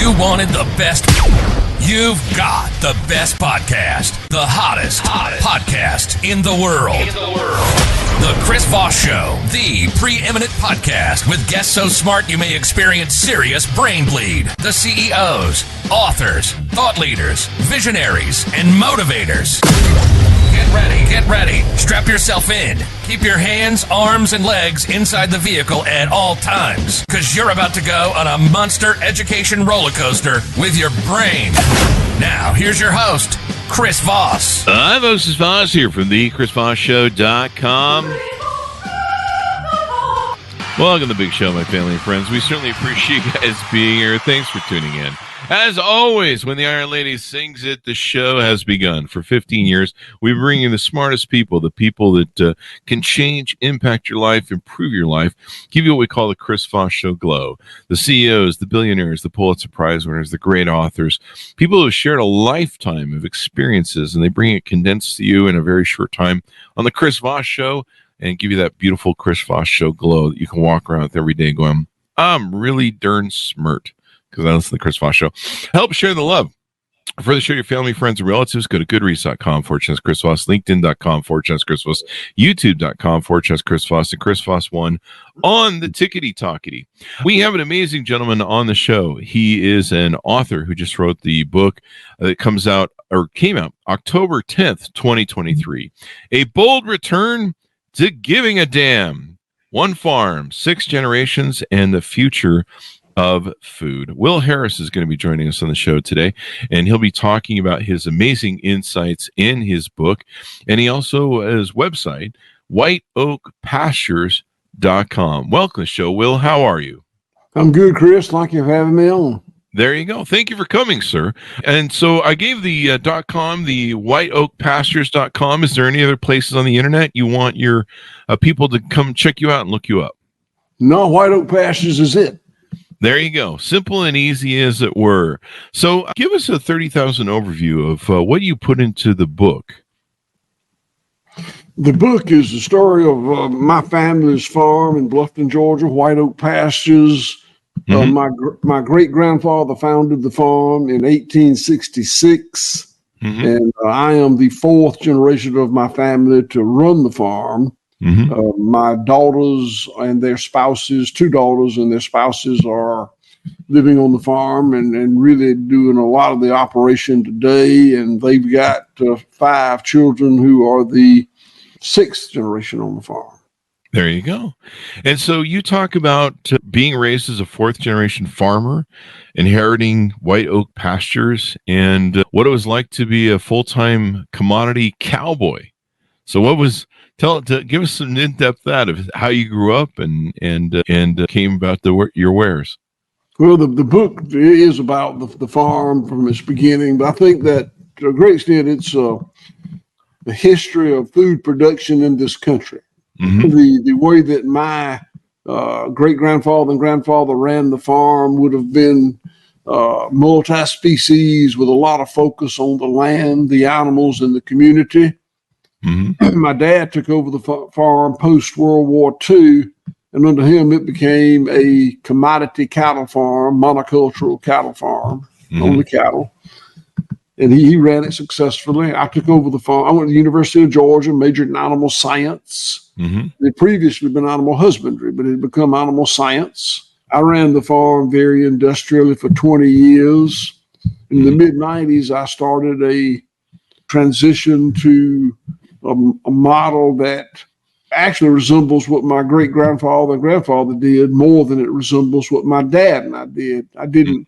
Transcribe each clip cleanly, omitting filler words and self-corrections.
You wanted the best. You've got the best podcast. The hottest podcast in the world. The Chris Voss Show, the preeminent podcast with guests so smart you may experience serious brain bleed. The CEOs, authors, thought leaders, visionaries, and motivators. Get ready. Strap yourself in. Keep your hands, arms, and legs inside the vehicle at all times, because you're about to go on a monster education roller coaster with your brain. Now, here's your host, Chris Voss. Hi, this is Voss here from the ChrisVossShow.com. Welcome to the big show, my family and friends. We certainly appreciate you guys being here. Thanks for tuning in. As always, when the Iron Lady sings it, the show has begun. For 15 years, we bring you the smartest people, the people that can change, impact your life, improve your life, give you what we call the Chris Voss Show glow. The CEOs, the billionaires, the Pulitzer Prize winners, the great authors, people who have shared a lifetime of experiences, and they bring it condensed to you in a very short time on the Chris Voss Show and give you that beautiful Chris Voss Show glow that you can walk around with every day going, I'm really darn smart. Because I listen to the Chris Voss Show. Help share the love. For the show, your family, friends, and relatives, go to goodreads.com/Chris Voss, LinkedIn.com/Chris Voss, YouTube.com/Chris Voss, and Chris Voss 1 on the Tickety-Talkety. We have an amazing gentleman on the show. He is an author who just wrote the book that came out October 10th, 2023. A bold return to giving a damn. One farm, 6 generations, and the future of food. Will Harris is going to be joining us on the show today, and he'll be talking about his amazing insights in his book. And he also has his website, whiteoakpastures.com. Welcome to the show, Will. How are you? I'm good, Chris. Thank you for having me on. There you go. Thank you for coming, sir. And so I gave the .com, the whiteoakpastures.com. Is there any other places on the internet you want your people to come check you out and look you up? No, White Oak Pastures is it. There you go. Simple and easy as it were. So give us a 30,000 overview of what you put into the book. The book is the story of my family's farm in Bluffton, Georgia, White Oak Pastures. My great-grandfather founded the farm in 1866, and I am the 4th generation of my family to run the farm. My daughters and their spouses, 2 daughters and their spouses, are living on the farm and really doing a lot of the operation today. And they've got 5 children who are the 6th generation on the farm. There you go. And so you talk about being raised as a 4th generation farmer, inheriting White Oak Pastures, and what it was like to be a full-time commodity cowboy. So what was... give us some in-depth that of how you grew up and came about your wares. Well, the book is about the farm from its beginning, but I think that to a great extent it's the history of food production in this country. The way that my great-grandfather and grandfather ran the farm would have been multi-species with a lot of focus on the land, the animals, and the community. My dad took over the farm post-World War II, and under him it became a commodity cattle farm, monocultural cattle farm, only cattle. And he ran it successfully. I took over the farm. I went to the University of Georgia, majored in animal science. It had previously been animal husbandry, but it had become animal science. I ran the farm very industrially for 20 years. In the mid-90s, I started a transition to a model that actually resembles what my great-grandfather and grandfather did more than it resembles what my dad and I did. I didn't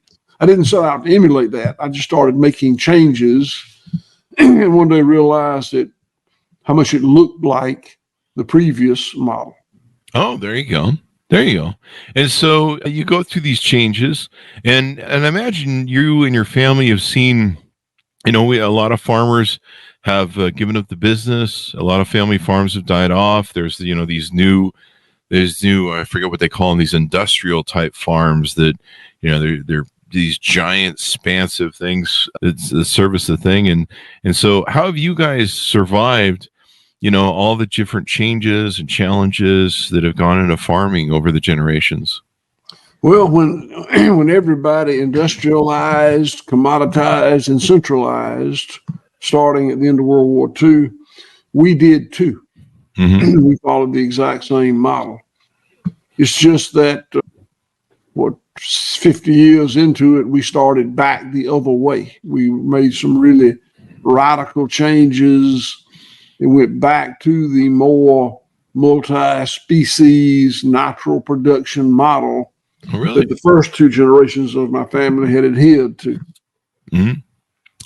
set out to emulate that. I just started making changes and one day realized that how much it looked like the previous model. Oh, there you go. There you go. And so you go through these changes, and I imagine you and your family have seen, a lot of farmers have given up the business. A lot of family farms have died off. There's, these new, I forget what they call them, these industrial type farms that, they're these giant expansive things that service the thing. And so how have you guys survived, all the different changes and challenges that have gone into farming over the generations? Well, when everybody industrialized, commoditized, and centralized, starting at the end of World War II, we did too. Mm-hmm. We followed the exact same model. It's just that 50 years into it, we started back the other way. We made some really radical changes and went back to the more multi-species natural production model. Oh, really? That the first two generations of my family had adhered to. Mm-hmm.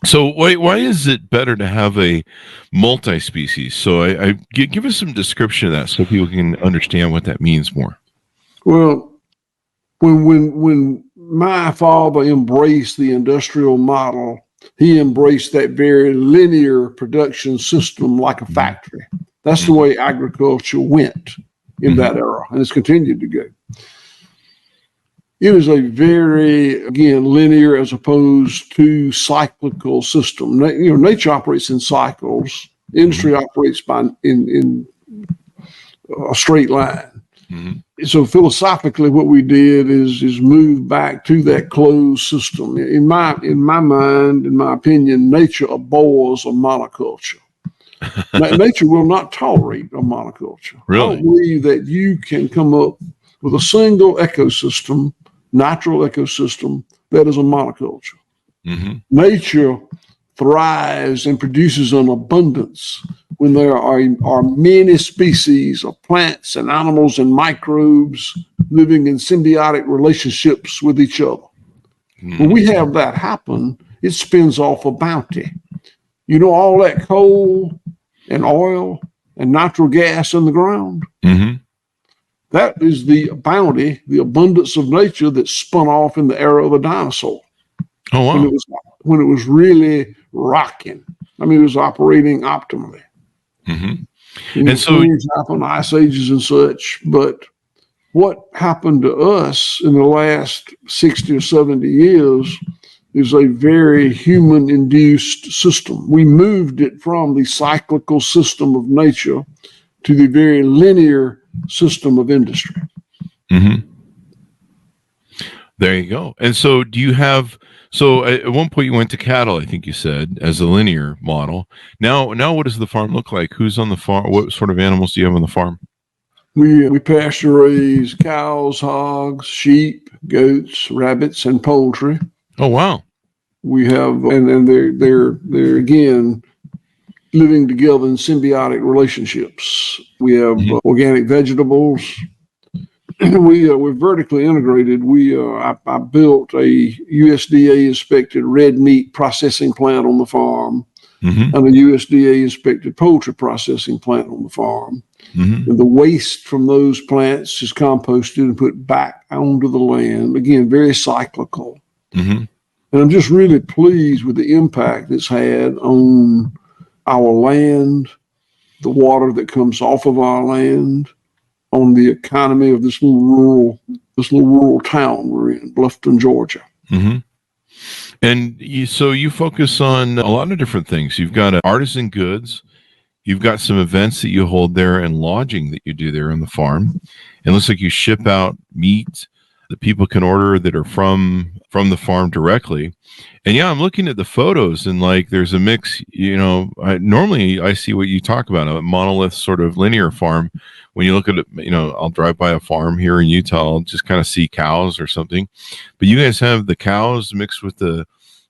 So why is it better to have a multi-species? So I give us some description of that so people can understand what that means more. Well, when my father embraced the industrial model, he embraced that very linear production system like a factory. That's the way agriculture went in that era, and it's continued to go. It was a very, again, linear as opposed to cyclical system. Nature operates in cycles. Industry operates in a straight line. Mm-hmm. So philosophically, what we did is move back to that closed system. In my mind, in my opinion, nature abhors a monoculture. Nature will not tolerate a monoculture. Really? I don't believe that you can come up with a single ecosystem, natural ecosystem, that is a monoculture. Mm-hmm. Nature thrives and produces an abundance when there are many species of plants and animals and microbes living in symbiotic relationships with each other. Mm-hmm. When we have that happen, it spins off a bounty. All that coal and oil and natural gas in the ground? Mm-hmm. That is the bounty, the abundance of nature that spun off in the era of the dinosaur. Oh, wow. When it was really rocking. I mean, it was operating optimally. Mm-hmm. And so things happen, ice ages and such. But what happened to us in the last 60 or 70 years is a very human-induced system. We moved it from the cyclical system of nature to the very linear system of industry. Mm-hmm. There you go. And so at one point you went to cattle, I think you said, as a linear model. Now what does the farm look like? Who's on the farm? What sort of animals do you have on the farm? We pasture raise cows, hogs, sheep, goats, rabbits, and poultry. Oh, wow. We have, and they're again living together in symbiotic relationships. We have organic vegetables. We're vertically integrated. I built a USDA inspected red meat processing plant on the farm, and a USDA inspected poultry processing plant on the farm. Mm-hmm. And the waste from those plants is composted and put back onto the land. Again, very cyclical. Mm-hmm. And I'm just really pleased with the impact it's had on our land, the water that comes off of our land, on the economy of this little rural town we're in, Bluffton, Georgia. Mm-hmm. And you focus on a lot of different things. You've got artisan goods. You've got some events that you hold there and lodging that you do there on the farm. It looks like you ship out meat that people can order that are from the farm directly. And I'm looking at the photos and there's a mix, normally I see what you talk about, a monolith sort of linear farm. When you look at it, I'll drive by a farm here in Utah, I'll just kind of see cows or something. But you guys have the cows mixed with the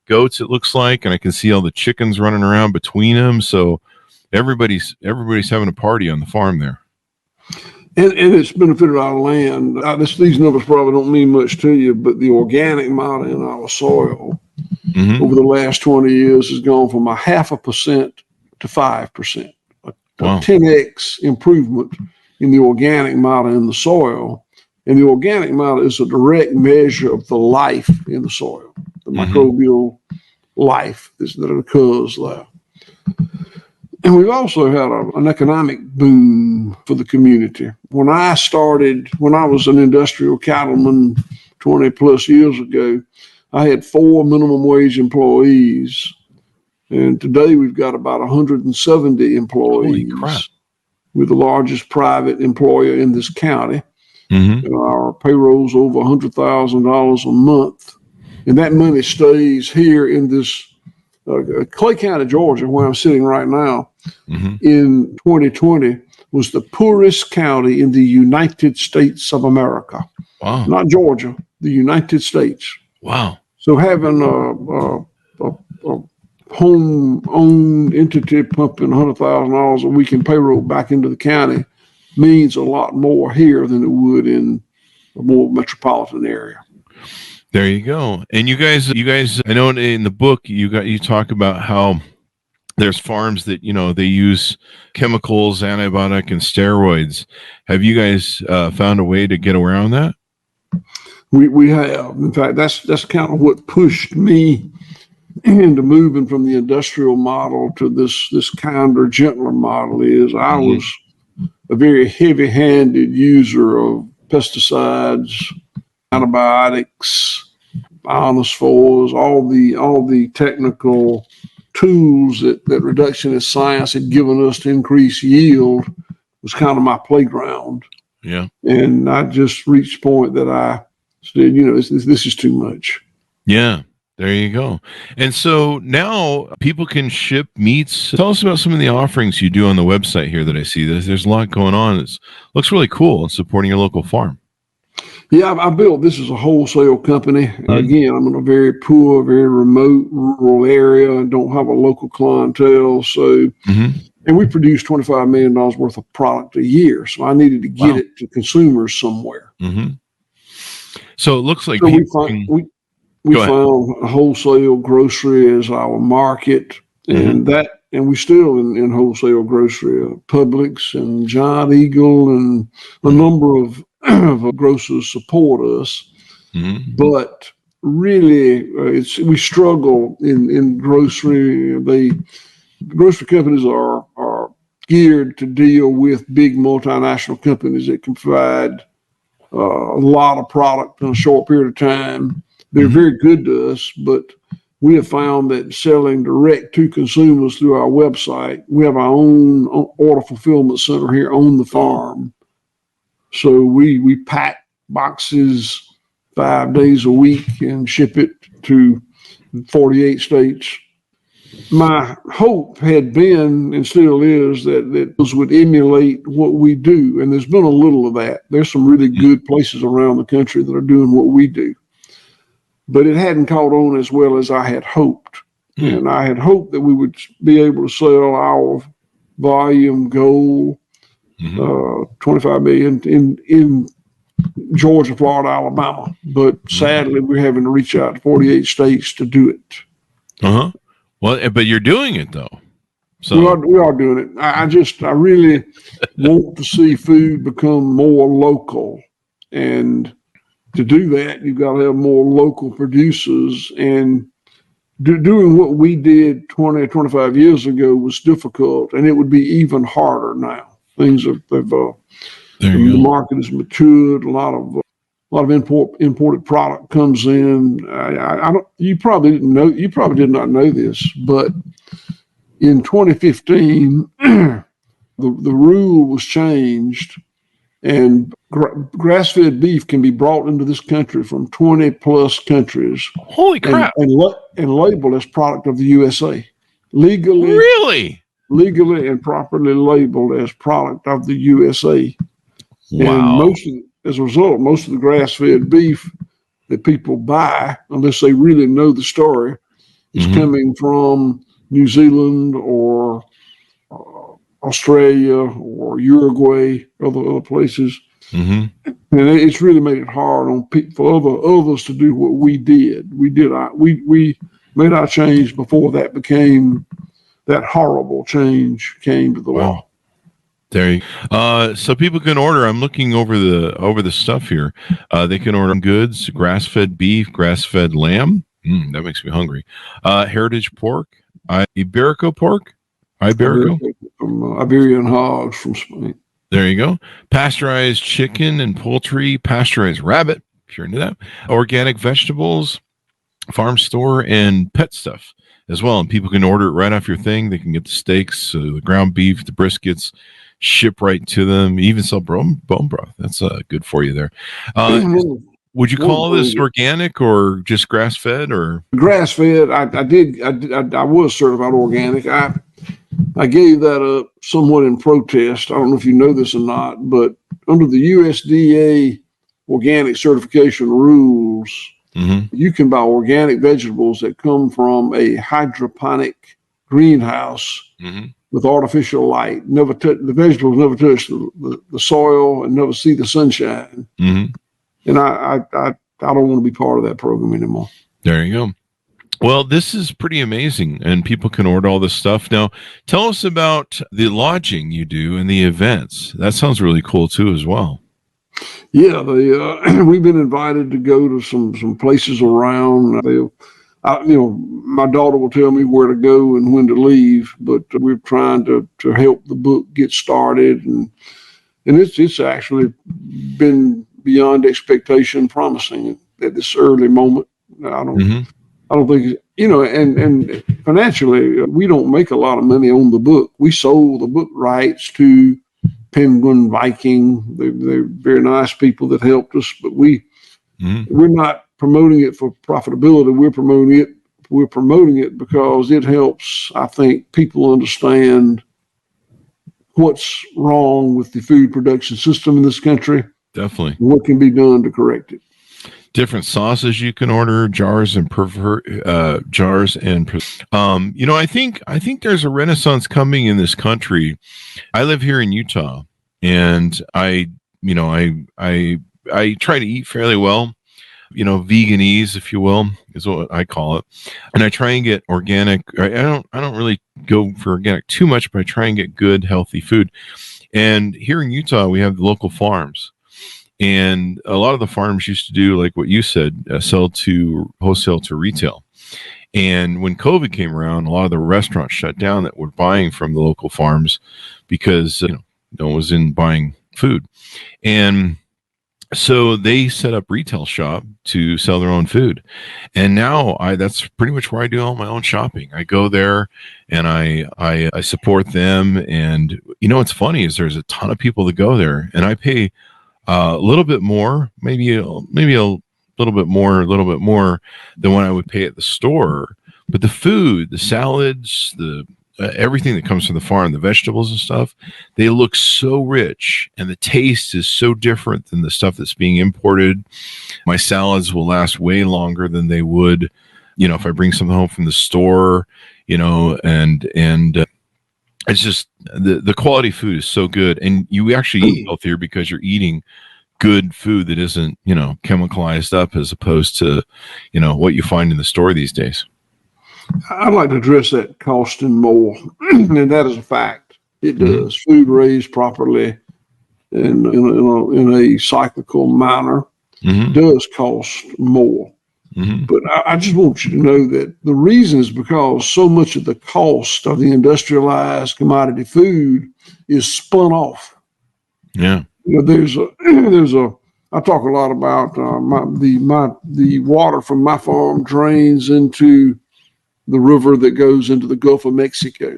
goats, it looks like, and I can see all the chickens running around between them. So everybody's having a party on the farm there. And it's benefited our land. These numbers probably don't mean much to you, but the organic matter in our soil over the last 20 years has gone from 0.5% to 5%. A 10x improvement in the organic matter in the soil. And the organic matter is a direct measure of the life in the soil, the microbial life that occurs there. And we've also had an economic boom for the community. When I was an industrial cattleman 20 plus years ago, I had 4 minimum wage employees. And today we've got about 170 employees. Holy crap. We're the largest private employer in this county. And our payroll's over $100,000 a month. And that money stays here in this Clay County, Georgia, where I'm sitting right now. In 2020 was the poorest county in the United States of America. Wow. Not Georgia, the United States. Wow. So having a home-owned entity pumping $100,000 a week in payroll back into the county means a lot more here than it would in a more metropolitan area. There you go. And you guys, I know in the book you talk about how there's farms that, they use chemicals, antibiotic, and steroids. Have you guys found a way to get around that? We have. In fact, that's kind of what pushed me into moving from the industrial model to this kinder, gentler model. Is I was a very heavy-handed user of pesticides, antibiotics, ionophores, all the technical tools that reductionist science had given us to increase yield was kind of my playground. Yeah. And I just reached a point that I said, this is too much. Yeah. There you go. And so now people can ship meats. Tell us about some of the offerings you do on the website here that I see. There's a lot going on. It looks really cool. It's supporting your local farm. Yeah, I built this as a wholesale company. Again, I'm in a very poor, very remote rural area and don't have a local clientele. So, and we produce $25 million worth of product a year. So I needed to get it to consumers somewhere. So it looks like we found wholesale grocery as our market, and we still in wholesale grocery, Publix and Giant Eagle and a number of grocers support us. But really, we struggle in grocery. Grocery companies are geared to deal with big multinational companies that can provide a lot of product in a short period of time. They're very good to us, but we have found that selling direct to consumers through our website, we have our own order fulfillment center here on the farm. So we pack boxes 5 days a week and ship it to 48 states. My hope had been, and still is, that those would emulate what we do. And there's been a little of that. There's some really good places around the country that are doing what we do. But it hadn't caught on as well as I had hoped. And I had hoped that we would be able to sell our volume goal, 25 million in Georgia, Florida, Alabama. But sadly, we're having to reach out to 48 states to do it. Well, but you're doing it though. So we are doing it. I really want to see food become more local, and to do that, you've got to have more local producers. And doing what we did 20 or 25 years ago was difficult, and it would be even harder now. Things the market has matured. A lot of imported product comes in. You probably didn't know. You probably did not know this, but in 2015, the rule was changed, and grass-fed beef can be brought into this country from 20 plus countries. Holy crap! And labeled as product of the USA, legally and properly labeled as product of the USA. Wow! And as a result, most of the grass-fed beef that people buy, unless they really know the story, is coming from New Zealand or Australia or Uruguay, other places. And it's really made it hard on for others to do what we did. We made our change before that horrible change came to the law. There you so people can order. I'm looking over the stuff here. They can order goods, grass-fed beef, grass-fed lamb. That makes me hungry. Heritage pork, Iberico pork, from Iberian hogs from Spain. There you go. Pasteurized chicken and poultry, pasteurized rabbit, if you're into that. Organic vegetables, farm store, and pet stuff as well. And people can order it right off your thing. They can get the steaks, the ground beef, the briskets, ship right to them. You even sell bone broth. That's good for you there. Would you call this organic or just grass fed or grass fed? I was certified organic. I gave that up somewhat in protest. I don't know if you know this or not, but under the USDA organic certification rules, you can buy organic vegetables that come from a hydroponic greenhouse with artificial light. The vegetables never touch the soil and never see the sunshine. And I don't want to be part of that program anymore. There you go. Well, this is pretty amazing, and people can order all this stuff. Now, tell us about the lodging you do and the events. That sounds really cool, too, as well. Yeah, we've been invited to go to some places around. My daughter will tell me where to go and when to leave, but we're trying to help the book get started, and it's actually been beyond expectation promising at this early moment. I don't think, and financially, we don't make a lot of money on the book. We sold the book rights to Penguin Viking. They're very nice people that helped us, but we're not promoting it for profitability. We're promoting it because it helps, I think, people understand what's wrong with the food production system in this country. Definitely. What can be done to correct it. Different sauces you can order, jars and jars and I think there's a renaissance coming in this country. I live here in Utah, and I try to eat fairly well, veganese, if you will, is what I call it. And I try and get organic. I don't really go for organic too much, but I try and get good, healthy food. And here in Utah, we have the local farms. And a lot of the farms used to do, like what you said, sell to wholesale to retail. And when COVID came around, a lot of the restaurants shut down that were buying from the local farms because no one was in buying food. And so they set up retail shop to sell their own food. And now that's pretty much where I do all my own shopping. I go there and I support them. And what's funny is there's a ton of people that go there, and I pay a little bit more, maybe a little bit more than what I would pay at the store. But the food, the salads, the everything that comes from the farm, the vegetables and stuff, they look so rich, and the taste is so different than the stuff that's being imported. My salads will last way longer than they would, if I bring something home from the store, and it's just the quality food is so good, and you actually eat healthier because you're eating good food that isn't, chemicalized up, as opposed to, what you find in the store these days. I'd like to address that costing more, and that is a fact. It does. Food raised properly in a cyclical manner does cost more. But I just want you to know that the reason is because so much of the cost of the industrialized commodity food is spun off. Yeah. I talk a lot about the water from my farm drains into the river that goes into the Gulf of Mexico.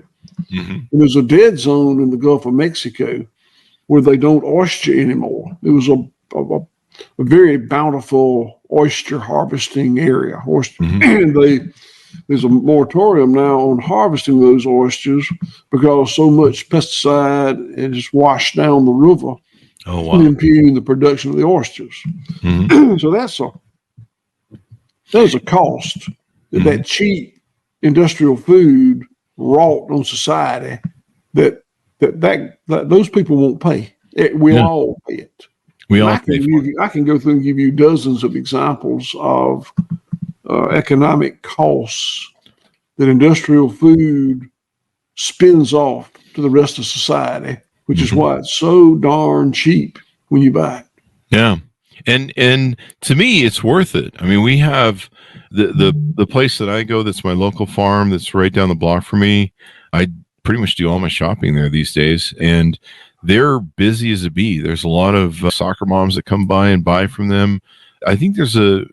And there's a dead zone in the Gulf of Mexico where they don't oyster anymore. It was a very bountiful oyster harvesting area. And there's a moratorium now on harvesting those oysters because so much pesticide is washed down the river, impeding the production of the oysters. So there's a cost that cheap industrial food wrought on society that those people won't pay. We'll all pay it. I can go through and give you dozens of examples of economic costs that industrial food spins off to the rest of society, which is why it's so darn cheap when you buy it. Yeah. And to me, it's worth it. I mean, we have the place that I go, that's my local farm, that's right down the block from me. I pretty much do all my shopping there these days, and they're busy as a bee. There's a lot of soccer moms that come by and buy from them. I think they're so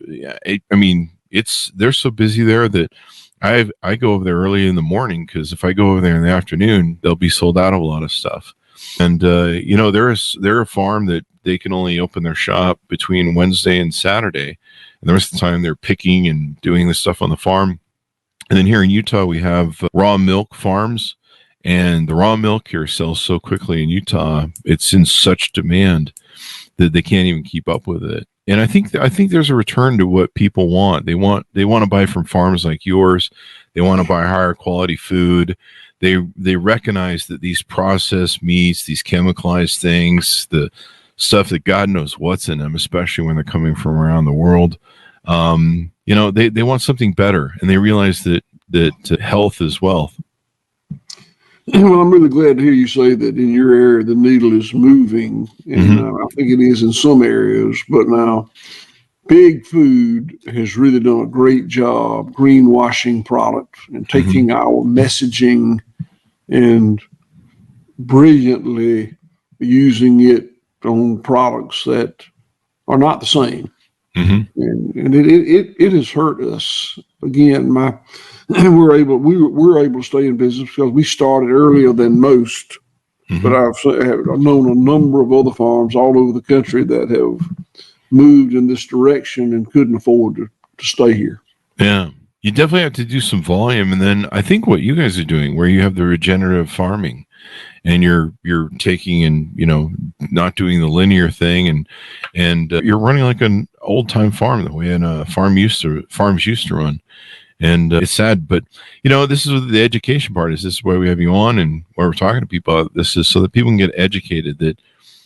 busy there that I go over there early in the morning, because if I go over there in the afternoon, they'll be sold out of a lot of stuff. And they're a farm that they can only open their shop between Wednesday and Saturday, and the rest of the time they're picking and doing this stuff on the farm. And then here in Utah, we have raw milk farms, and the raw milk here sells so quickly in Utah. It's in such demand that they can't even keep up with it. And I think there's a return to what people want. They want to buy from farms like yours. They want to buy higher quality food. They recognize that these processed meats, these chemicalized things, the stuff that God knows what's in them, especially when they're coming from around the world, they want something better, and they realize that health is wealth. Well, I'm really glad to hear you say that in your area the needle is moving, and I think it is in some areas. But now, Big Food has really done a great job greenwashing products and taking our messaging and brilliantly using it on products that are not the same. And it has hurt us. Again, we're able to stay in business because we started earlier than most. But I've known a number of other farms all over the country that have moved in this direction and couldn't afford to stay here. Yeah, you definitely have to do some volume. And then I think what you guys are doing, where you have the regenerative farming, and you're taking and not doing the linear thing, and you're running like an old time farm the way farms used to run. And it's sad, but this is the education part. This is why we have you on, and why we're talking to people. This is so that people can get educated that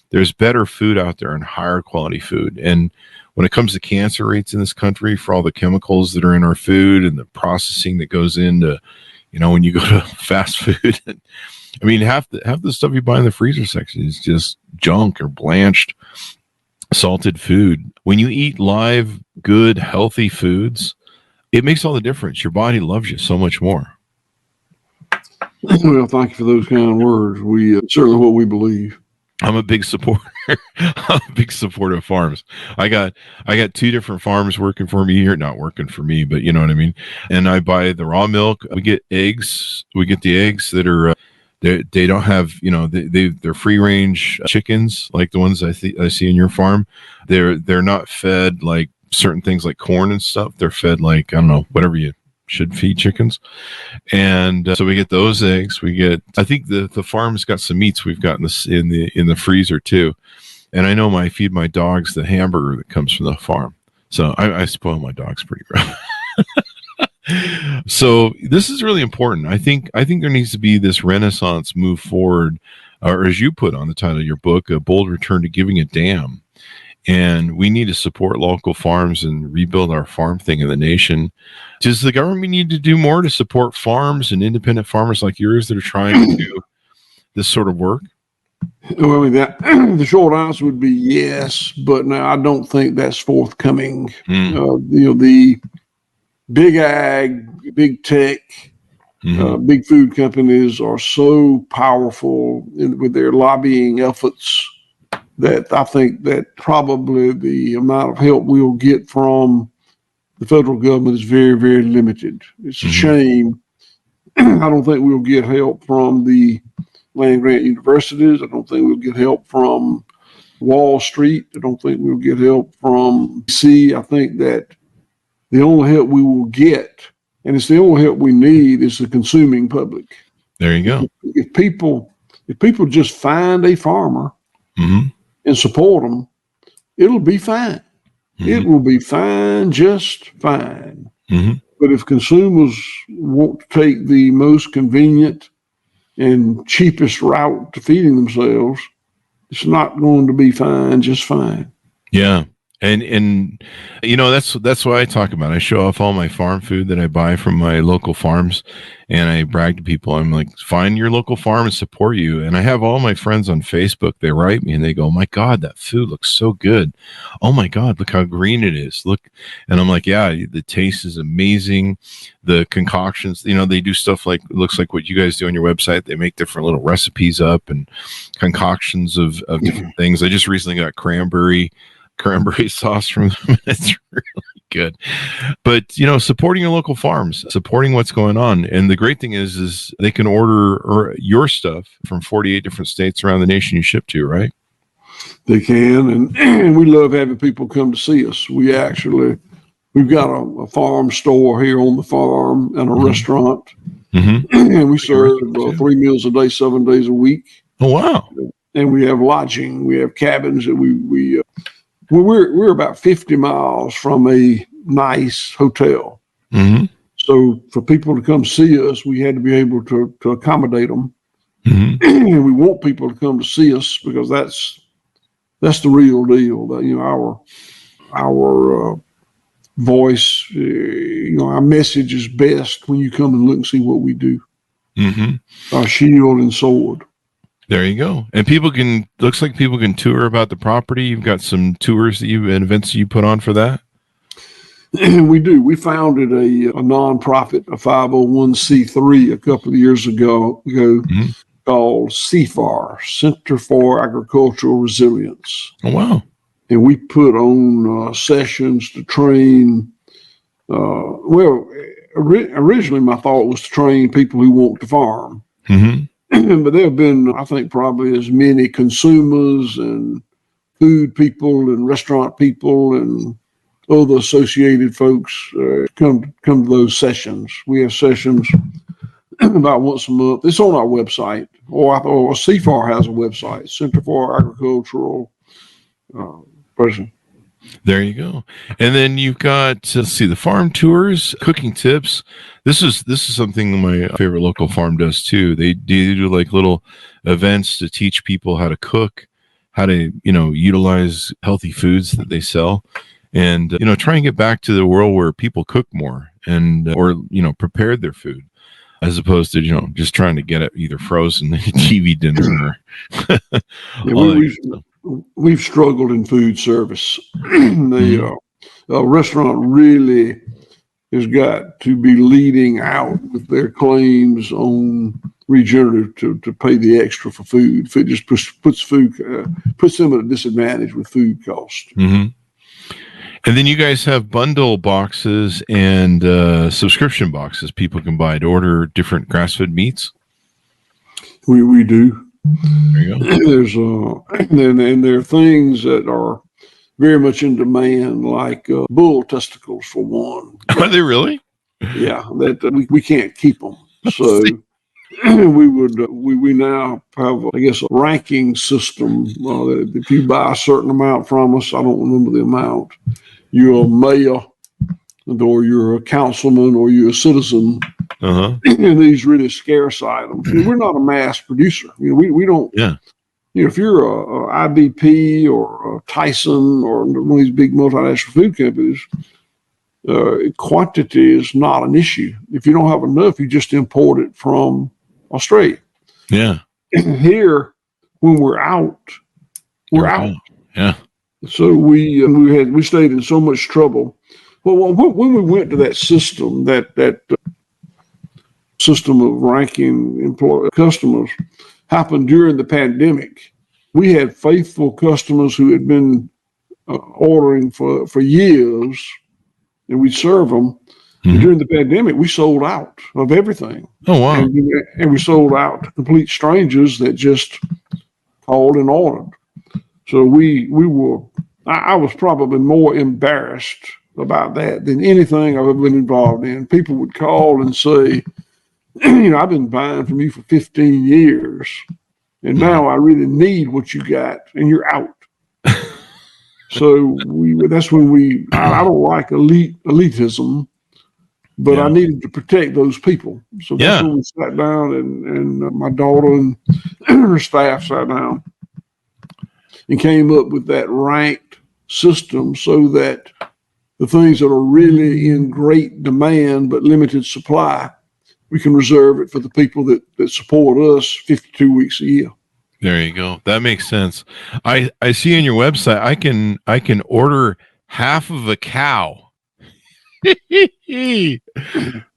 there's better food out there and higher quality food. And when it comes to cancer rates in this country, for all the chemicals that are in our food and the processing that goes into, when you go to fast food, I mean, half the stuff you buy in the freezer section is just junk or blanched, salted food. When you eat live, good, healthy foods, it makes all the difference. Your body loves you so much more. Well, thank you for those kind words. We certainly what we believe. I'm a big supporter. I'm a big supporter of farms. I got 2 different farms working for me here, not working for me, but you know what I mean. And I buy the raw milk. We get eggs. We get the eggs that are they don't have they're free range chickens like the ones I see in your farm. They're not fed like certain things like corn and stuff. They're fed like, I don't know, whatever you should feed chickens. And so we get those eggs. I think the farm's got some meats we've got in the freezer too. And I know I feed my dogs the hamburger that comes from the farm. So I spoil my dogs pretty rough. So this is really important. I think there needs to be this renaissance move forward, or as you put on the title of your book, A Bold Return to Giving a Damn. And we need to support local farms and rebuild our farm thing in the nation. Does the government need to do more to support farms and independent farmers like yours that are trying to do this sort of work? Well, I mean, the short answer would be yes, but now I don't think that's forthcoming. The big ag, big tech, big food companies are so powerful with their lobbying efforts that I think that probably the amount of help we'll get from the federal government is very, very limited. It's a shame. I don't think we'll get help from the land grant universities. I don't think we'll get help from Wall Street. I don't think we'll get help from DC. I think that the only help we will get, and it's the only help we need, is the consuming public. There you go. If people just find a farmer and support them, it'll be fine. It will be fine, just fine. But if consumers want to take the most convenient and cheapest route to feeding themselves, it's not going to be fine, just fine. Yeah. And that's what I talk about. I show off all my farm food that I buy from my local farms, and I brag to people. I'm like, find your local farm and support you. And I have all my friends on Facebook. They write me and they go, "Oh my God, that food looks so good. Oh my God, look how green it is. Look." And I'm like, yeah, the taste is amazing. The concoctions, they do stuff like, looks like what you guys do on your website. They make different little recipes up and concoctions of different things. I just recently got cranberry sauce from them. It's really Good. But, supporting your local farms, supporting what's going on. And the great thing is they can order your stuff from 48 different states around the nation you ship to, right? They can. And we love having people come to see us. We've got a farm store here on the farm and a restaurant. And we serve 3 meals a day, 7 days a week. Oh, wow. And we have lodging. We have cabins that we're about 50 miles from a nice hotel. So for people to come see us, we had to be able to accommodate them. And we want people to come to see us because that's the real deal. That, our voice, our message is best when you come and look and see what we do. Our shield and sword. There you go. And looks like people can tour about the property. You've got some tours and events you put on for that? We do. We founded a nonprofit, a 501c3 a couple of years ago called CFAR, Center for Agricultural Resilience. Oh, wow. And we put on sessions to train. Originally my thought was to train people who want to farm. But there have been, I think, probably as many consumers and food people and restaurant people and other associated folks come to those sessions. We have sessions about once a month. It's on our website, or CFAR has a website, Center for Agricultural Person. There you go. And then you've got, the farm tours, cooking tips. This is something my favorite local farm does too. They do like little events to teach people how to cook, how to, utilize healthy foods that they sell, and, try and get back to the world where people cook more and, or prepared their food, as opposed to, just trying to get it either frozen, TV dinner, or we've struggled in food service. The restaurant really has got to be leading out with their claims on regenerative to pay the extra for food. If it just puts them at a disadvantage with food cost. And then you guys have bundle boxes and subscription boxes people can buy to order different grass-fed meats. We do. There you go. And there are things that are very much in demand, like bull testicles for one. Are they really? Yeah, that we can't keep them. So we now have, I guess, a ranking system that if you buy a certain amount from us, I don't remember the amount, you're a mayor, or you're a councilman, or you're a citizen. And these really scarce items. We're not a mass producer. We don't. Yeah. If you're a IBP or a Tyson or one of these big multinational food companies, quantity is not an issue. If you don't have enough, you just import it from Australia. Yeah. Here, when we're out, we're out. Yeah. So we stayed in so much trouble. Well, when we went to that system, that system of ranking customers happened during the pandemic. We had faithful customers who had been ordering for years, and we'd serve them. During the pandemic, we sold out of everything. Oh, wow. And we sold out to complete strangers that just called and ordered. So I was probably more embarrassed about that than anything I've ever been involved in. People would call and say, I've been buying from you for 15 years, and now I really need what you got, and you're out. So that's when I don't like elitism, but I needed to protect those people. So that's when we sat down, and my daughter and her staff sat down and came up with that ranked system so that the things that are really in great demand but limited supply, we can reserve it for the people that support us 52 weeks a year. There you go. That makes sense. I see on your website, I can order half of a cow. That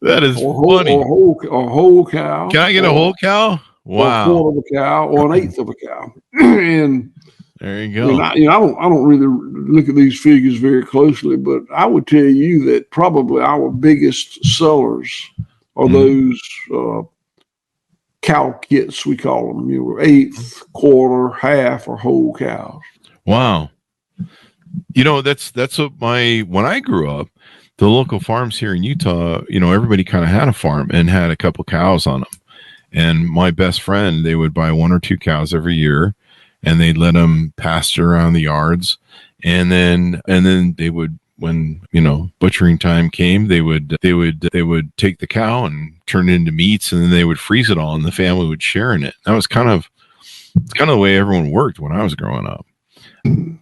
is funny. A whole cow. Can I get a whole cow? Wow. Or a quarter of a cow or an eighth of a cow. And There you go. And I don't really look at these figures very closely, but I would tell you that probably our biggest sellers are those cow kits, we call them. You know, eighth, quarter, half, or whole cows. Wow. You know, that's what when I grew up, the local farms here in Utah, you know, everybody kind of had a farm and had a couple cows on them. And my best friend, they would buy 1 or 2 cows every year, and they'd let them pasture around the yards. And then they would, when, you know, butchering time came, they would take the cow and turn it into meats, and then they would freeze it all, and the family would share in it. That was kind of the way everyone worked when I was growing up.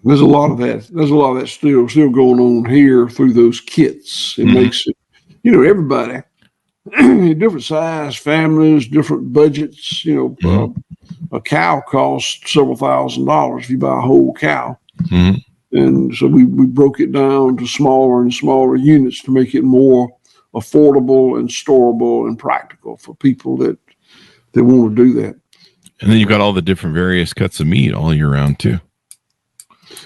There's a lot of that. There's a lot of that still going on here through those kits. It makes it, you know, everybody, different size families, different budgets. You know, a cow costs several $1,000s if you buy a whole cow. And so we broke it down to smaller and smaller units to make it more affordable and storable and practical for people that want to do that. And then you've got all the different various cuts of meat all year round too.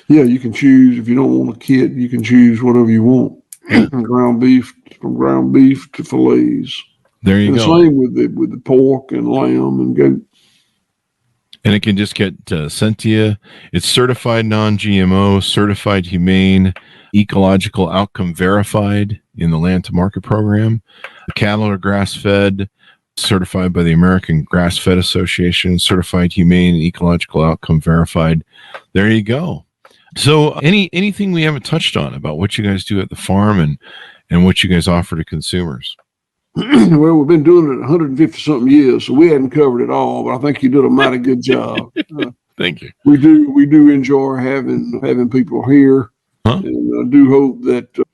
Yeah, you can choose. If you don't want a kit, you can choose whatever you want. From ground beef to fillets. There you go. Same with the pork and lamb and goat. And it can just get sent to you. It's certified non-GMO, certified humane, ecological outcome verified in the Land to Market program. The cattle are grass-fed, certified by the American Grass-Fed Association, certified humane and ecological outcome verified. There you go. So anything we haven't touched on about what you guys do at the farm and what you guys offer to consumers? Well, we've been doing it 150 something years, so we hadn't covered it all, but I think you did a mighty good job. Thank you. We do enjoy having people here, and I do hope that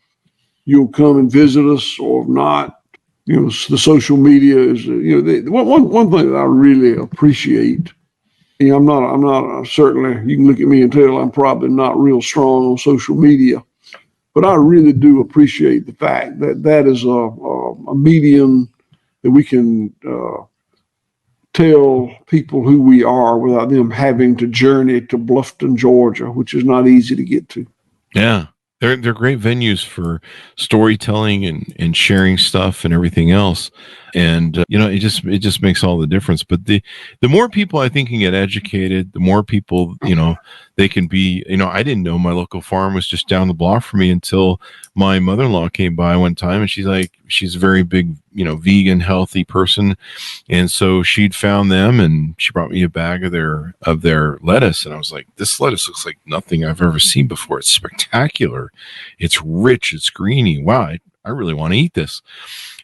you'll come and visit us, or if not, you know, the social media is, you know, one thing that I really appreciate. You know, I'm not certainly, you can look at me and tell I'm probably not real strong on social media, but I really do appreciate the fact that is a medium that we can tell people who we are without them having to journey to Bluffton, Georgia, which is not easy to get to. Yeah. They're great venues for storytelling and sharing stuff and everything else. And, you know, it just makes all the difference. But the more people I think can get educated, the more people, you know, they can be, you know, I didn't know my local farm was just down the block from me until my mother-in-law came by one time, and she's a very big, you know, vegan, healthy person. And so she'd found them, and she brought me a bag of their lettuce. And I was like, this lettuce looks like nothing I've ever seen before. It's spectacular. It's rich. It's greeny. Wow. I really want to eat this.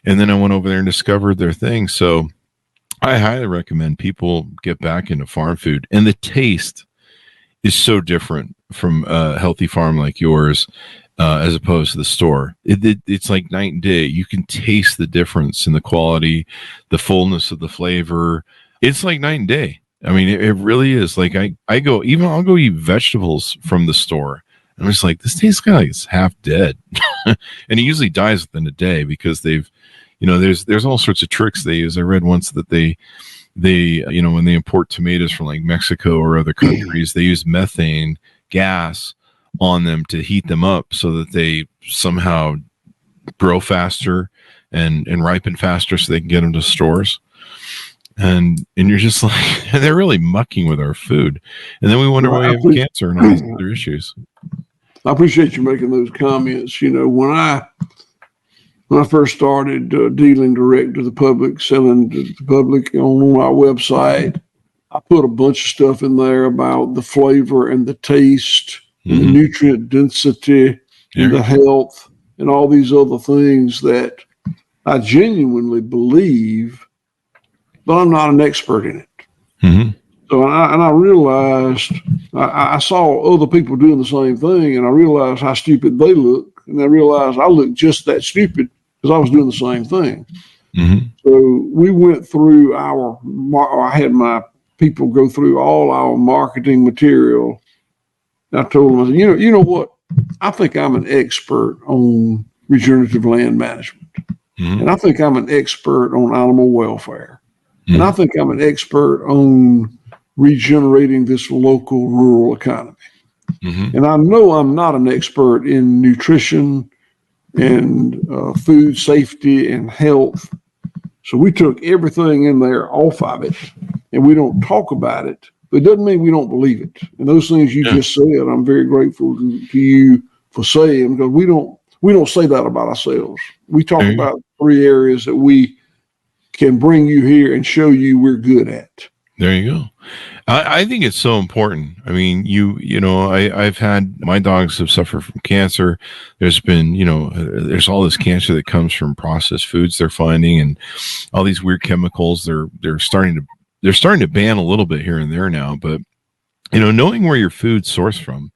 And then I went over there and discovered their thing. So I highly recommend people get back into farm food. And the taste is so different from a healthy farm like yours, as opposed to the store. It's like night and day. You can taste the difference in the quality, the fullness of the flavor. It's like night and day. I mean, it really is. Like I'll go eat vegetables from the store. I'm just like, this tastes kind of like it's half dead. And it usually dies within a day because they've, you know, there's all sorts of tricks they use. I read once that they, you know, when they import tomatoes from like Mexico or other countries, they use methane gas on them to heat them up so that they somehow grow faster and ripen faster so they can get them to stores. And you're just like, they're really mucking with our food. And then we wonder why we have cancer and all these other issues. I appreciate you making those comments. You know, when I first started dealing direct to the public, selling to the public on our website, I put a bunch of stuff in there about the flavor and the taste and the nutrient density and the health and all these other things that I genuinely believe, but I'm not an expert in it. So I realized, I saw other people doing the same thing, and I realized how stupid they look, and I realized I looked just that stupid because I was doing the same thing. So we went through I had my people go through all our marketing material. I told them, I said, you know what? I think I'm an expert on regenerative land management, and I think I'm an expert on animal welfare, and I think I'm an expert on regenerating this local rural economy. Mm-hmm. And I know I'm not an expert in nutrition and food safety and health. So we took everything in there off of it, and we don't talk about it. But it doesn't mean we don't believe it. And those things you just said, I'm very grateful to you for saying, because we don't say that about ourselves. We talk about 3 areas that we can bring you here and show you we're good at. There you go. I think it's so important. I mean, I've had, my dogs have suffered from cancer. There's been, there's all this cancer that comes from processed foods they're finding, and all these weird chemicals. They're starting to ban a little bit here and there now, but knowing where your food's sourced from,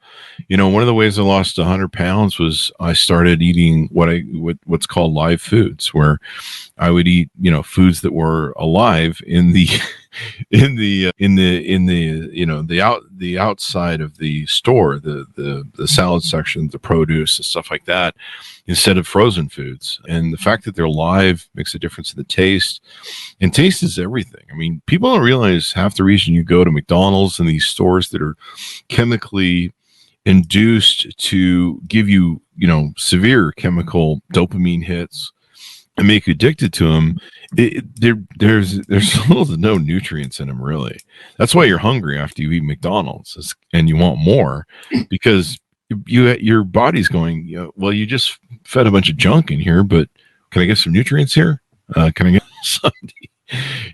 one of the ways I lost 100 pounds was I started eating what's called live foods, where I would eat, foods that were alive in the the outside of the store, the salad section, the produce and stuff like that, instead of frozen foods. And the fact that they're live makes a difference in the taste, and taste is everything. I mean, people don't realize half the reason you go to McDonald's and these stores that are chemically induced to give you, severe chemical dopamine hits and make you addicted to them. There's little to no nutrients in them, really. That's why you're hungry after you eat McDonald's, and you want more, because your body's going, well, you just fed a bunch of junk in here, but can I get some nutrients here? Can I get something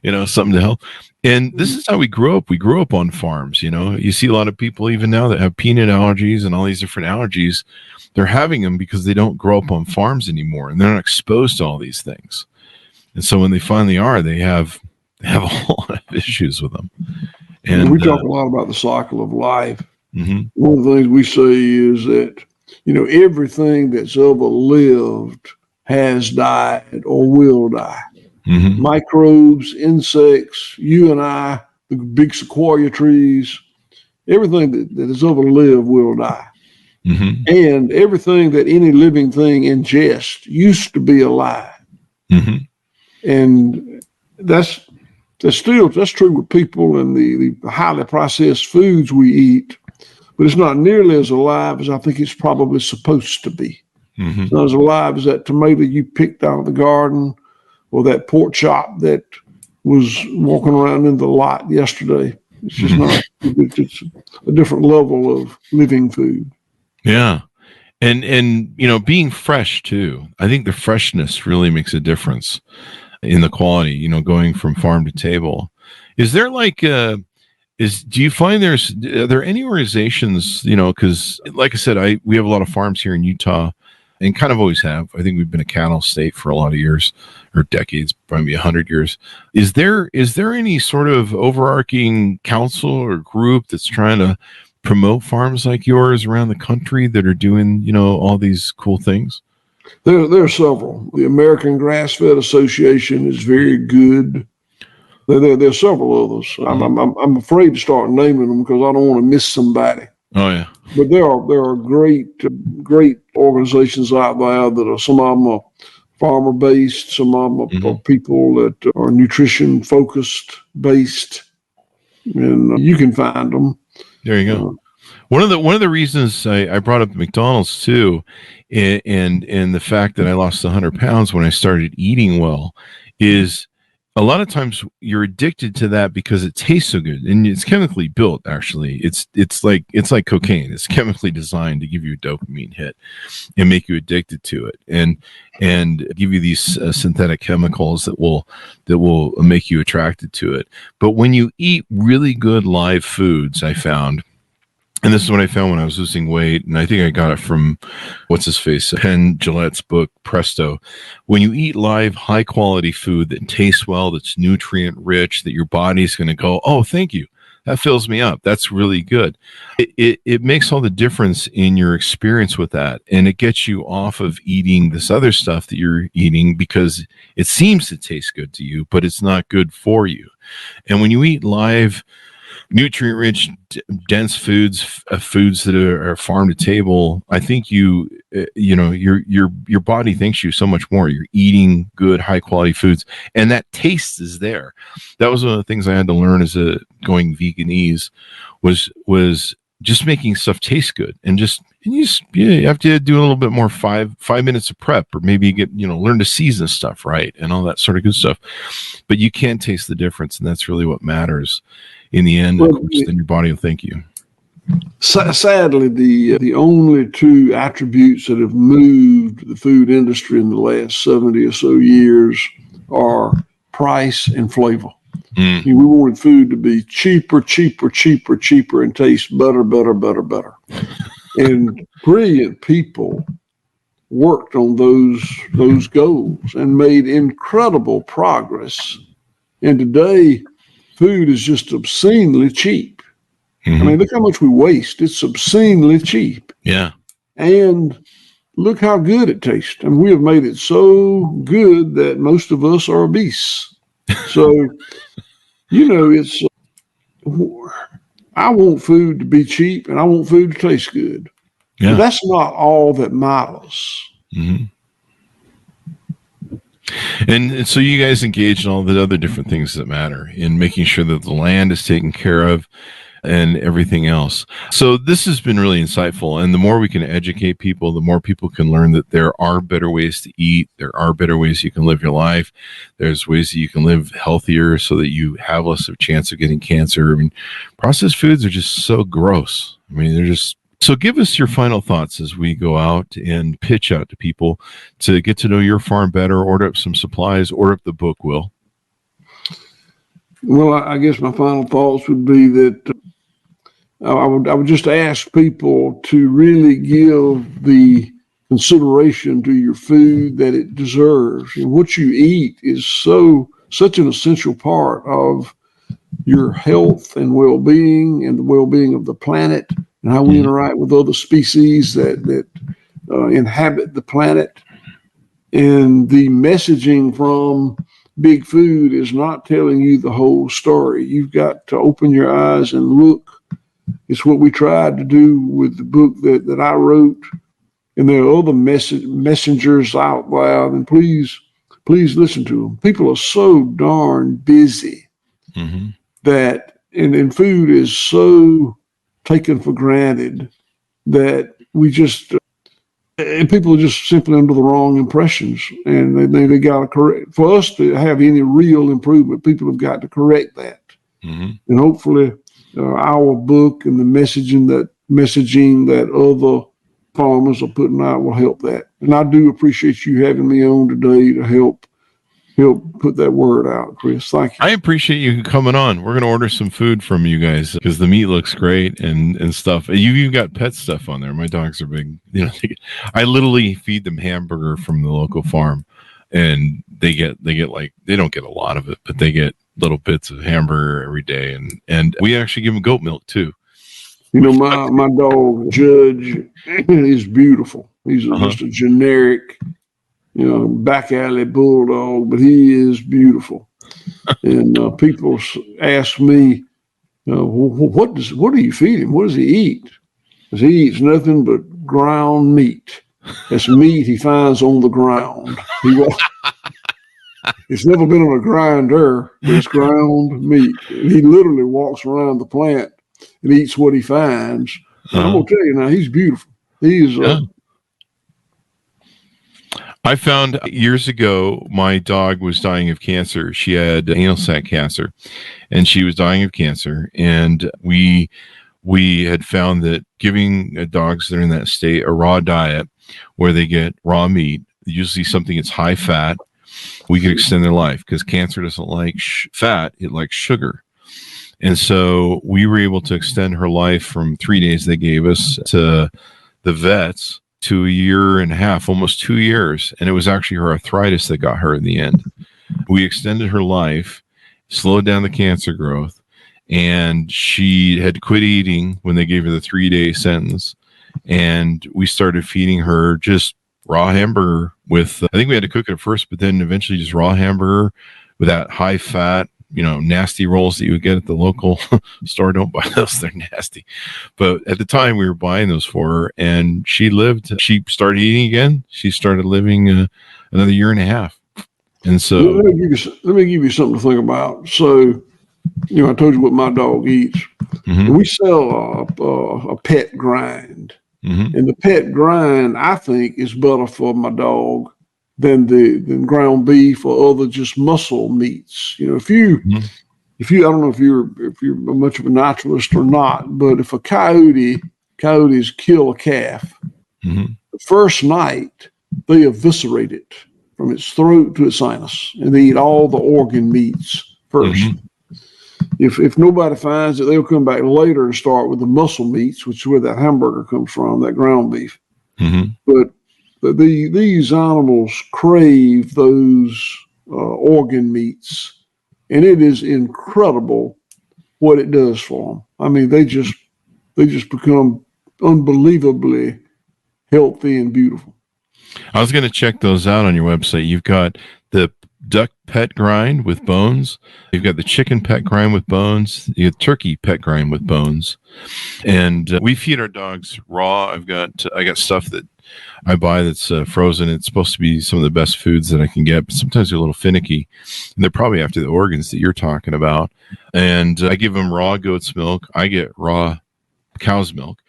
to help? And this is how we grew up. We grew up on farms. You see a lot of people even now that have peanut allergies and all these different allergies. They're having them because they don't grow up on farms anymore, and they're not exposed to all these things. And so when they finally are, they have a whole lot of issues with them. And we talk a lot about the cycle of life. Mm-hmm. One of the things we say is that, everything that's ever lived has died or will die. Mm-hmm. Microbes, insects, you and I, the big sequoia trees, everything that has ever lived will die. Mm-hmm. And everything that any living thing ingests used to be alive. Mm-hmm. And that's true with people and the highly processed foods we eat, but it's not nearly as alive as I think it's probably supposed to be. Mm-hmm. It's not as alive as that tomato you picked out of the garden, or that pork chop that was walking around in the lot yesterday. It's just not. It's a different level of living food. Yeah. And being fresh too. I think the freshness really makes a difference in the quality, going from farm to table. Is there do you find are there any organizations, because like I said, we have a lot of farms here in Utah, and kind of always have. I think we've been a cattle state for a lot of years, or decades, probably 100 years. Is there any sort of overarching council or group that's trying to promote farms like yours around the country that are doing, all these cool things? There are several. The American Grass-Fed Association is very good. There are several others. I'm afraid to start naming them because I don't want to miss somebody. Oh yeah. But there are great organizations out there that are, some of them are farmer based, some of them are people that are nutrition focused based, and you can find them. There you go. One of the reasons I brought up McDonald's too, and the fact that I lost 100 pounds when I started eating well, is a lot of times you're addicted to that because it tastes so good, and it's chemically built. Actually, it's like cocaine. It's chemically designed to give you a dopamine hit and make you addicted to it, and give you these synthetic chemicals that will make you attracted to it. But when you eat really good live foods, I found. And this is what I found when I was losing weight, and I think I got it from, Penn Jillette's book, Presto. When you eat live, high-quality food that tastes well, that's nutrient-rich, that your body's going to go, oh, thank you. That fills me up. That's really good. It makes all the difference in your experience with that, and it gets you off of eating this other stuff that you're eating because it seems to taste good to you, but it's not good for you. And when you eat live, nutrient-rich, dense foods, foods that are farm to table, I think your body thanks you so much more. You're eating good, high-quality foods, and that taste is there. That was one of the things I had to learn as going veganese was just making stuff taste good, and you have to do a little bit more 5 minutes of prep, or maybe learn to season stuff right and all that sort of good stuff. But you can taste the difference, and that's really what matters in the end. Of course, then your body will thank you. Sadly, the only two attributes that have moved the food industry in the last 70 or so years are price and flavor. We wanted food to be cheaper, and taste better. And brilliant people worked on those goals and made incredible progress. And today, food is just obscenely cheap. I mean, look how much we waste. It's obscenely cheap. Yeah. And look how good it tastes. And we have made it so good that most of us are obese. So, I want food to be cheap, and I want food to taste good. Yeah. But that's not all that matters. And so you guys engage in all the other different things that matter in making sure that the land is taken care of and everything else. So this has been really insightful. And the more we can educate people, the more people can learn that there are better ways to eat. There are better ways you can live your life. There's ways that you can live healthier so that you have less of a chance of getting cancer. I mean, processed foods are just so gross. I mean, they're just... So give us your final thoughts as we go out and pitch out to people to get to know your farm better, order up some supplies, order up the book, Will. Well, I guess my final thoughts would be that I would just ask people to really give the consideration to your food that it deserves. And what you eat is such an essential part of your health and well-being and the well-being of the planet and how we interact with other species that inhabit the planet. And the messaging from Big Food is not telling you the whole story. You've got to open your eyes and look. It's what we tried to do with the book that I wrote. And there are other messengers out there. And please listen to them. People are so darn busy that, and food is so taken for granted that we just, and people are just simply under the wrong impressions. And they got to correct. For us to have any real improvement, people have got to correct that. And hopefully our book and the messaging that other farmers are putting out will help that. And I do appreciate you having me on today to help put that word out, Chris. Thank you. I appreciate you coming on. We're going to order some food from you guys because the meat looks great and stuff. You've got pet stuff on there. My dogs are big. I literally feed them hamburger from the local farm, and they get like, they don't get a lot of it, but they get little bits of hamburger every day. And we actually give them goat milk too. My dog Judge is beautiful. He's just a generic, back alley bulldog, but he is beautiful. And people ask me, what do you feed him? What does he eat? Because he eats nothing but ground meat. That's meat he finds on the ground. It's never been on a grinder, but it's ground meat. And he literally walks around the plant and eats what he finds. I'm going to tell you now, he's beautiful. He's I found years ago, my dog was dying of cancer. She had anal sac cancer, and she was dying of cancer. And we had found that giving dogs that are in that state a raw diet where they get raw meat, usually something that's high fat, we could extend their life because cancer doesn't like fat. It likes sugar. And so we were able to extend her life from 3 days they gave us to the vets to 1.5 years, almost 2 years. And it was actually her arthritis that got her in the end. We extended her life, slowed down the cancer growth, and she had quit eating when they gave her the 3-day sentence. And we started feeding her just raw hamburger with, I think we had to cook it at first, but then eventually just raw hamburger with that high fat, nasty rolls that you would get at the local store. Don't buy those. They're nasty. But at the time we were buying those for her, and she started eating again. She started living another year and a half. And so let me give you something to think about. So, I told you what my dog eats. We sell a pet grind. And the pet grind, I think, is better for my dog than ground beef or other just muscle meats. If you I don't know if you're much of a naturalist or not, but if coyotes kill a calf, the first night they eviscerate it from its throat to its sinus, and they eat all the organ meats first. If nobody finds it, they'll come back later and start with the muscle meats, which is where that hamburger comes from, that ground beef. But these animals crave those organ meats, and it is incredible what it does for them. I mean, they just become unbelievably healthy and beautiful. I was going to check those out on your website. You've got the duck pet grind with bones. You've got the chicken pet grind with bones. You have turkey pet grind with bones. And we feed our dogs raw. I got stuff that I buy that's frozen. It's supposed to be some of the best foods that I can get, but sometimes they're a little finicky. And they're probably after the organs that you're talking about. And I give them raw goat's milk. I get raw cow's milk.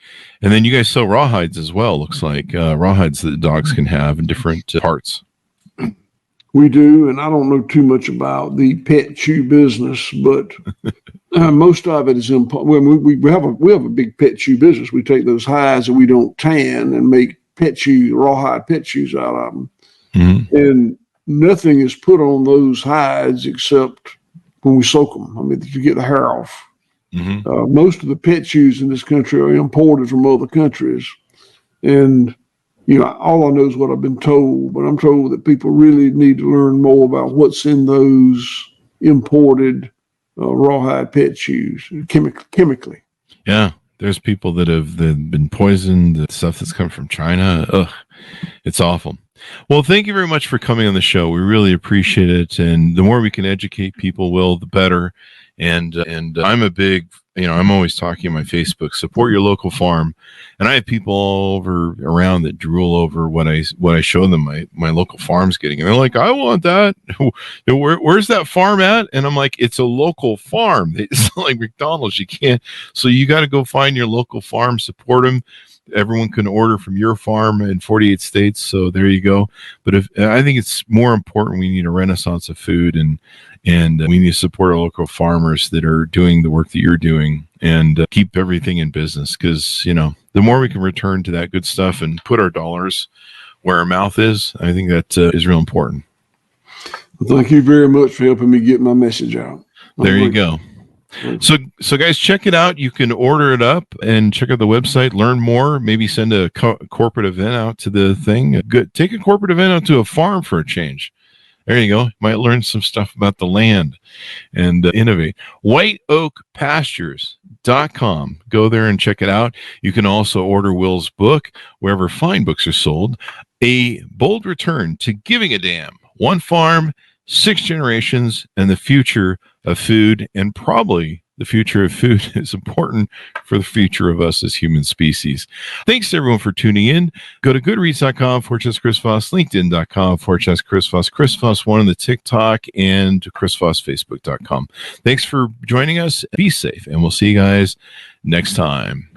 And then you guys sell rawhides as well, looks like. Rawhides that dogs can have in different parts. We do, and I don't know too much about the pet chew business, but most of it is we have a big pet chew business. We take those hides that we don't tan and make rawhide pet chews out of them. And nothing is put on those hides except when we soak them. I mean, you get the hair off. Most of the pet chews in this country are imported from other countries, and all I know is what I've been told, but I'm told that people really need to learn more about what's in those imported rawhide pet chews chemically. Yeah, there's people that have been poisoned, the stuff that's come from China. Ugh, it's awful. Well, thank you very much for coming on the show. We really appreciate it. And the more we can educate people, the better. And I'm a big, I'm always talking on my Facebook, support your local farm. And I have people all around that drool over what I show them my local farm's getting. And they're like, I want that. Where's that farm at? And I'm like, it's a local farm. It's not like McDonald's. You can't. So you got to go find your local farm, support them. Everyone can order from your farm in 48 states. So there you go. But I think it's more important, we need a renaissance of food, and we need to support our local farmers that are doing the work that you're doing, and keep everything in business. Because, the more we can return to that good stuff and put our dollars where our mouth is, I think that is real important. Well, thank you very much for helping me get my message out. There you go. So guys, check it out. You can order it up and check out the website, learn more, maybe send a corporate event out to the thing. Take a corporate event out to a farm for a change. There you go. Might learn some stuff about the land and innovate. White Oak Pastures.com. Go there and check it out. You can also order Will's book wherever fine books are sold. A Bold Return to Giving a Damn. One farm, 6 generations, and the future of food. And probably the future of food is important for the future of us as human species. Thanks to everyone for tuning in. Go to goodreads.com/Chris Voss, LinkedIn.com/Chris Voss, Chris Voss 1 on the TikTok, and Chris Voss Facebook.com. Thanks for joining us. Be safe, and we'll see you guys next time.